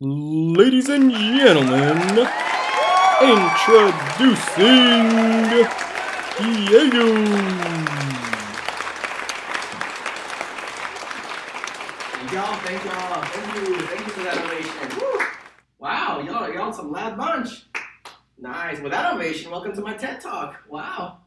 Ladies and gentlemen, introducing Diego. Thank y'all. Thank you for that ovation. Woo! Wow, y'all some loud bunch. Nice. With that ovation, welcome to my TED Talk. Wow.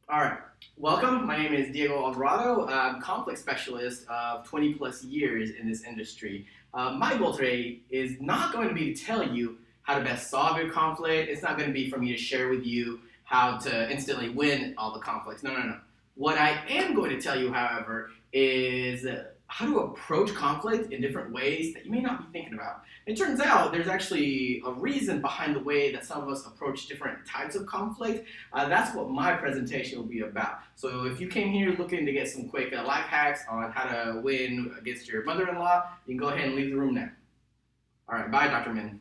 All right. Welcome. My name is Diego Alvarado. I'm conflict specialist of 20 plus years in this industry. My goal today is not going to be to tell you how to best solve your conflict. It's not going to be for me to share with you how to instantly win all the conflicts. No. What I am going to tell you, however, is how to approach conflict in different ways that you may not be thinking about. It turns out there's actually a reason behind the way that some of us approach different types of conflict. That's what my presentation will be about. So if you came here looking to get some quick life hacks on how to win against your mother-in-law, you can go ahead and leave the room now. All right, bye, Dr. Min.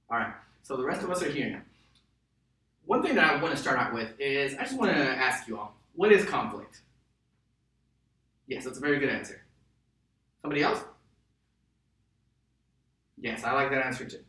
All right, so the rest of us are here now. One thing that I want to start out with is I just want to ask you all, what is conflict? Yes, that's a very good answer. Somebody else? Yes, I like that answer too.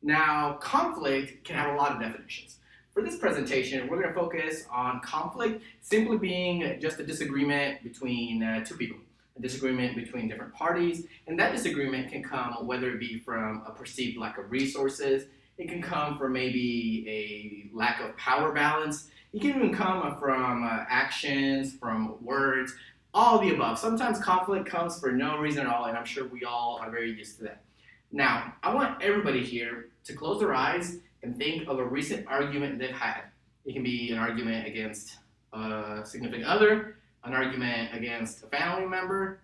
Now, conflict can have a lot of definitions. For this presentation, we're going to focus on conflict simply being just a disagreement between two people, a disagreement between different parties, and that disagreement can come whether it be from a perceived lack of resources, it can come from maybe a lack of power balance, it can even come from actions, from words, all of the above. Sometimes conflict comes for no reason at all, and I'm sure we all are very used to that. Now, I want everybody here to close their eyes and think of a recent argument they've had. It can be an argument against a significant other, an argument against a family member,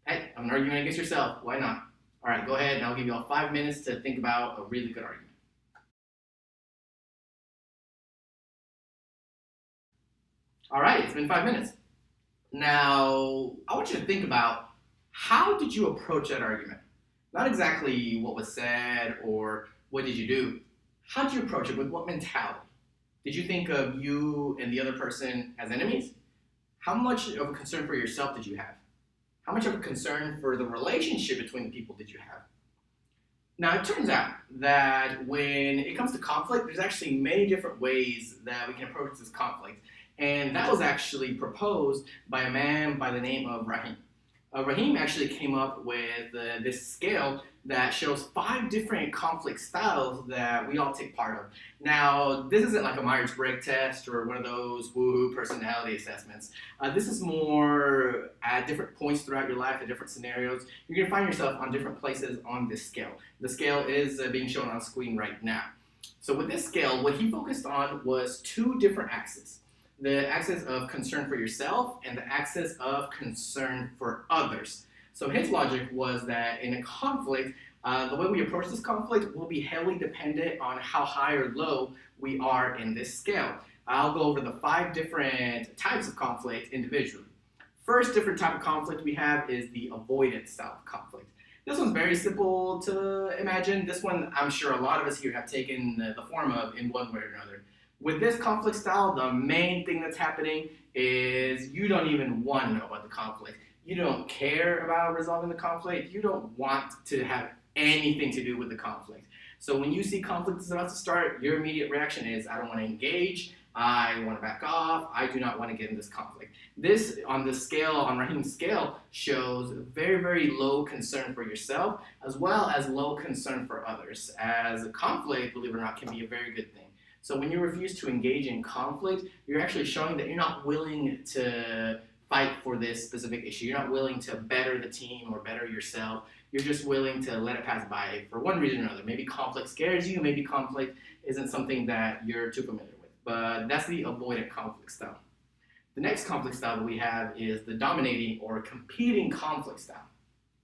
heck, an argument against yourself. Why not? All right, go ahead, and I'll give you all 5 minutes to think about a really good argument. All right, it's been 5 minutes. Now, I want you to think about how did you approach that argument? Not exactly what was said or what did you do. How did you approach it? With what mentality? Did you think of you and the other person as enemies? How much of a concern for yourself did you have? How much of a concern for the relationship between the people did you have? Now, it turns out that when it comes to conflict, there's actually many different ways that we can approach this conflict. And that was actually proposed by a man by the name of Rahim. Rahim actually came up with this scale that shows 5 different conflict styles that we all take part of. Now, this isn't like a Myers-Briggs test or one of those woo-hoo personality assessments. This is more at different points throughout your life, at different scenarios. You're going to find yourself on different places on this scale. The scale is being shown on screen right now. So with this scale, what he focused on was 2 different axes. The axis of concern for yourself and the axis of concern for others. So his logic was that in a conflict, the way we approach this conflict will be heavily dependent on how high or low we are in this scale. I'll go over the 5 different types of conflict individually. First different type of conflict we have is the avoidance style of conflict. This one's very simple to imagine. This one I'm sure a lot of us here have taken the form of in one way or another. With this conflict style, the main thing that's happening is you don't even want to know about the conflict. You don't care about resolving the conflict. You don't want to have anything to do with the conflict. So when you see conflict is about to start, your immediate reaction is, I don't want to engage. I want to back off. I do not want to get in this conflict. This, on the scale, on Rahim's scale, shows very, very low concern for yourself, as well as low concern for others, as a conflict, believe it or not, can be a very good thing. So when you refuse to engage in conflict, you're actually showing that you're not willing to fight for this specific issue. You're not willing to better the team or better yourself. You're just willing to let it pass by for one reason or another. Maybe conflict scares you. Maybe conflict isn't something that you're too familiar with. But that's the avoidant conflict style. The next conflict style that we have is the dominating or competing conflict style.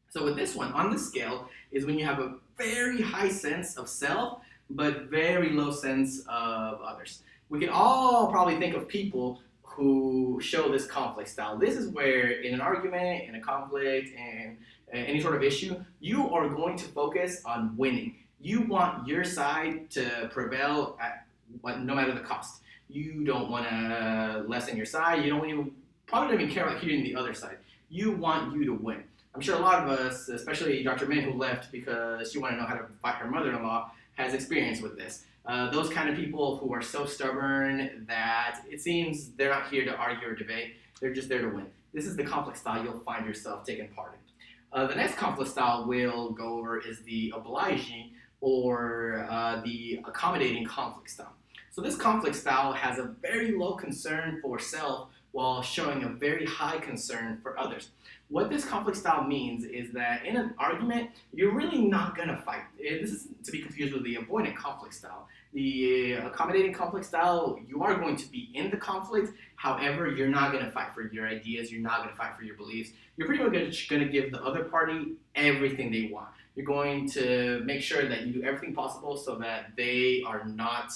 So with this one, on the scale, is when you have a very high sense of self, but very low sense of others. We can all probably think of people who show this conflict style. This is where in an argument, in a conflict, and any sort of issue, you are going to focus on winning. You want your side to prevail at no matter the cost. You don't want to lessen your side. You don't even probably don't even care about hitting the other side. You want you to win. I'm sure a lot of us, especially Dr. Min, who left because she wanted to know how to fight her mother-in-law, has experience with this. Those kind of people who are so stubborn that it seems they're not here to argue or debate, they're just there to win. This is the conflict style you'll find yourself taking part in. The next conflict style we'll go over is the obliging or the accommodating conflict style. So this conflict style has a very low concern for self while showing a very high concern for others. What this conflict style means is that in an argument, you're really not going to fight. This is to be confused with the avoidant conflict style. The accommodating conflict style, you are going to be in the conflict. However, you're not going to fight for your ideas. You're not going to fight for your beliefs. You're pretty much going to give the other party everything they want. You're going to make sure that you do everything possible so that they are not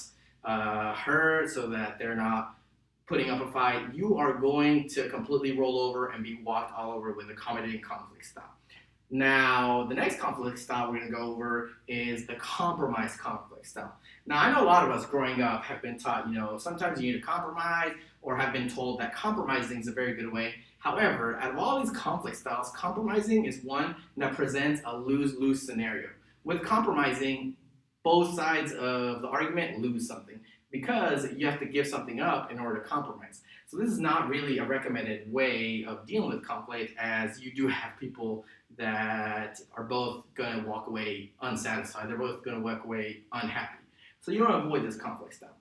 hurt, so that they're not putting up a fight. You are going to completely roll over and be walked all over with accommodating conflict style. Now, the next conflict style we're going to go over is the compromise conflict style. Now, I know a lot of us growing up have been taught, sometimes you need to compromise or have been told that compromising is a very good way. However, out of all these conflict styles, compromising is one that presents a lose-lose scenario. With compromising, both sides of the argument lose something because you have to give something up in order to compromise. So this is not really a recommended way of dealing with conflict, as you do have people that are both going to walk away unsatisfied. They're both going to walk away unhappy. So you want to avoid this conflict style.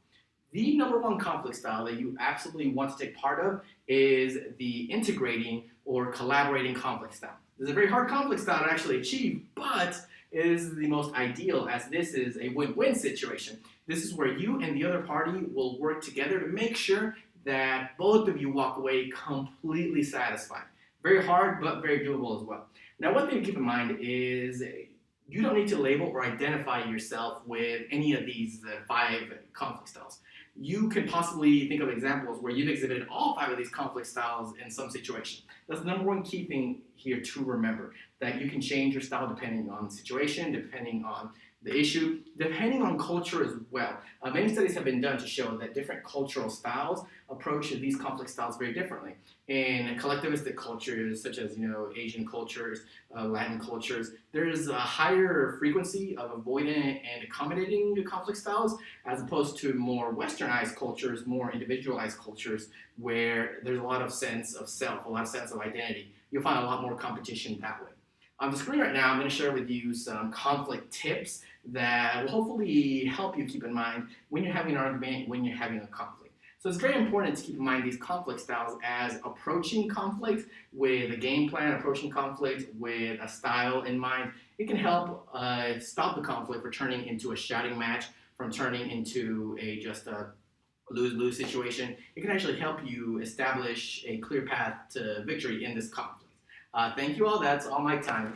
The number one conflict style that you absolutely want to take part of is the integrating or collaborating conflict style. This is a very hard conflict style to actually achieve, but it is the most ideal, as this is a win-win situation. This is where you and the other party will work together to make sure that both of you walk away completely satisfied. Very hard, but very doable as well. Now, one thing to keep in mind is you don't need to label or identify yourself with any of these 5 conflict styles. You could possibly think of examples where you've exhibited all 5 of these conflict styles in some situation. That's the number one key thing here to remember, that you can change your style depending on the situation, depending on the issue, depending on culture as well. Many studies have been done to show that different cultural styles approach these conflict styles very differently. In collectivistic cultures, such as Asian cultures, Latin cultures, there's a higher frequency of avoidant and accommodating conflict styles, as opposed to more westernized cultures, more individualized cultures, where there's a lot of sense of self, a lot of sense of identity. You'll find a lot more competition that way. On the screen right now, I'm going to share with you some conflict tips that will hopefully help you keep in mind when you're having an argument, when you're having a conflict. So it's very important to keep in mind these conflict styles as approaching conflict with a game plan, approaching conflict with a style in mind. It can help stop the conflict from turning into a shouting match, from turning into just a lose-lose situation. It can actually help you establish a clear path to victory in this conflict. Thank you all. That's all my time.